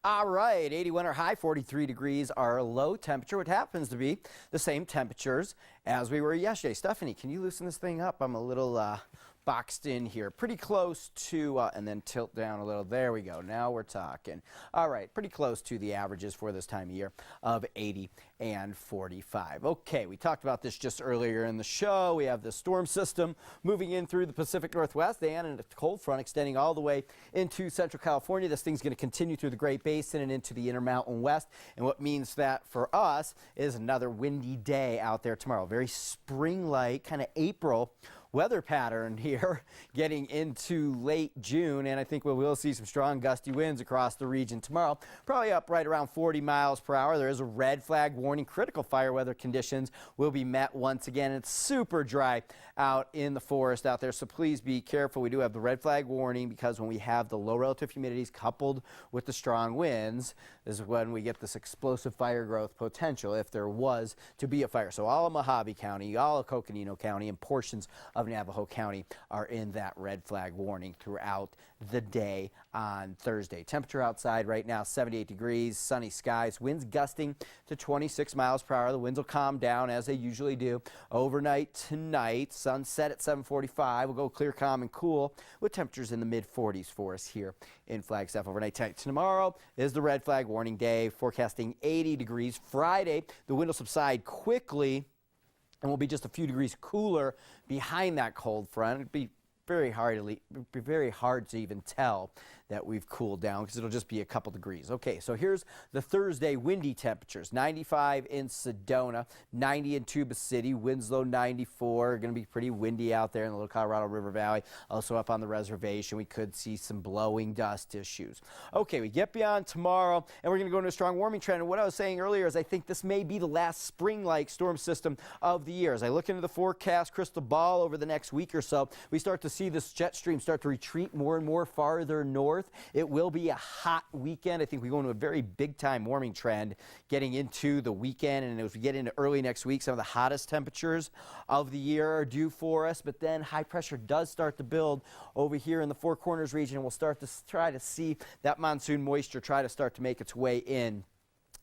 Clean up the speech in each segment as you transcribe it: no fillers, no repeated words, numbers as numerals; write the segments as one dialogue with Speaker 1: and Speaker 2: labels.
Speaker 1: All right, 81 our high, 43 degrees our low temperature, which happens to be the same temperatures as we were yesterday. Stephanie, can you loosen this thing up? I'm a little boxed in here. Pretty close to, and then tilt down a little. There we go. Now we're talking. All right, pretty close to the averages for this time of year of 80 and 45. Okay, we talked about this just earlier in the show. We have the storm system moving in through the Pacific Northwest and a cold front extending all the way into Central California. This thing's going to continue through the Great Basin and into the Intermountain West. And what means that for us is another windy day out there tomorrow. Very spring-like, kind of April weather pattern here getting into late June, and I think we will see some strong gusty winds across the region tomorrow, probably up right around 40 miles per hour. There is a red flag warning. Critical fire weather conditions will be met once again. It's super dry out in the forest out there, so please be careful. We do have the red flag warning because when we have the low relative humidities coupled with the strong winds, this is when we get this explosive fire growth potential if there was to be a fire. So all of Mojave County, all of Coconino County, and portions of Navajo County are in that red flag warning throughout the day on Thursday. Temperature outside right now 78 degrees, sunny skies, winds gusting to 26 miles per hour. The winds will calm down as they usually do overnight tonight. Sunset at 7:45. We'll go clear, calm, and cool with temperatures in the mid 40s for us here in Flagstaff overnight tonight. Tomorrow is the red flag warning day, forecasting 80 degrees. Friday, the wind will subside quickly and will be just a few degrees cooler behind that cold front. It'd be very hard to even tell that we've cooled down because it'll just be a couple degrees. Okay, so here's the Thursday windy temperatures. 95 in Sedona, 90 in Tuba City, Winslow 94. Going to be pretty windy out there in the Little Colorado River Valley. Also up on the reservation, we could see some blowing dust issues. Okay, we get beyond tomorrow, and we're going to go into a strong warming trend. And what I was saying earlier is I think this may be the last spring-like storm system of the year. As I look into the forecast crystal ball over the next week or so, we start to see this jet stream start to retreat more and more farther north. It will be a hot weekend. I think we go into a very big-time warming trend getting into the weekend, and as we get into early next week, some of the hottest temperatures of the year are due for us, but then high pressure does start to build over here in the Four Corners region. We'll start to try to see that monsoon moisture try to start to make its way in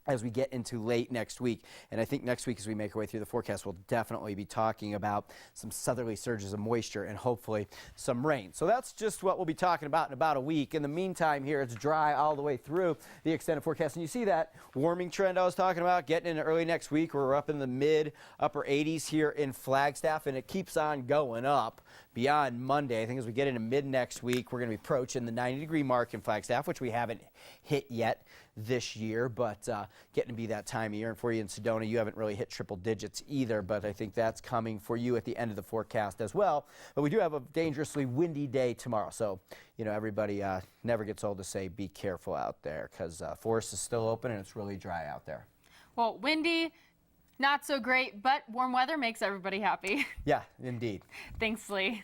Speaker 1: as we get into late next week. And I think next week as we make our way through the forecast, we'll definitely be talking about some southerly surges of moisture and hopefully some rain. So that's just what we'll be talking about in about a week. In the meantime here, it's dry all the way through the extended forecast. And you see that warming trend I was talking about getting into early next week. We're up in the mid upper 80s here in Flagstaff, and it keeps on going up beyond Monday. I think as we get into mid next week, we're going to be approaching the 90-degree mark in Flagstaff, which we haven't hit yet this year, but getting to be that time of year. And for you in Sedona, you haven't really hit triple digits either, but I think that's coming for you at the end of the forecast as well. But we do have a dangerously windy day tomorrow, so you know, everybody never gets old to say be careful out there because forest is still open and it's really dry out there.
Speaker 2: Well, windy, not so great, but warm weather makes everybody happy.
Speaker 1: Yeah, indeed.
Speaker 2: Thanks, Lee.